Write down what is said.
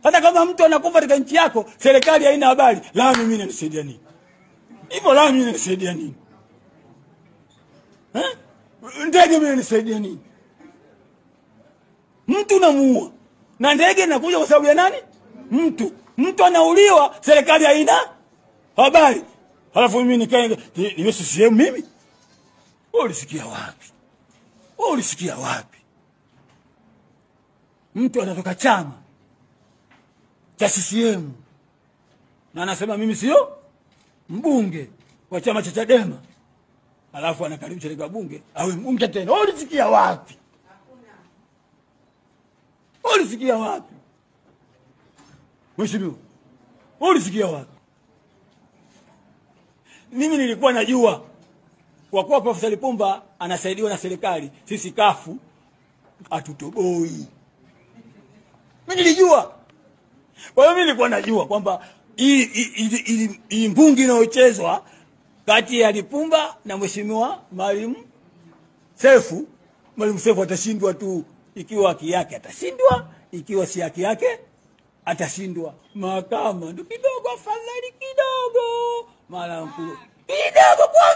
Hata kama mtu anakufa katika nchi yako, serikali haina habari, la mimi inanisaidia nini? Hivyo la mimi inanisaidia nini? Ndege mimi inanisaidia nini? Mtu namuua. Na ndege inakuja kwa sababu ya nani? Mtu anauliwa, serikali haina habari. Halafu mimi nikae niwe CCM mimi? Ulisikia wapi? Ulisikia wapi? Mtu anatoka chama cha CCM na anasema mimi sio mbunge wa chama cha Chadema, alafu anakaribisha katika bunge awe mbunge tena. Ulisikia wapi? Ulisikia wapi? Mheshimiwa, ulisikia wapi? Mimi nilikuwa najua kwa kuwa Profesa Lipumba anasaidiwa na serikali, sisi kafu hatutoboi. Mimi nilijua. Kwa hiyo mimi nilikuwa najua kwamba hii mbungi inayochezwa kati ya Lipumba na Mheshimiwa Maalim Seif, Maalim Seif atashindwa tu ikiwa haki yake atashindwa, ikiwa si haki yake atashindwa. Mahakama ndio kidogo afadhali kidogo. Mara kidogo kwa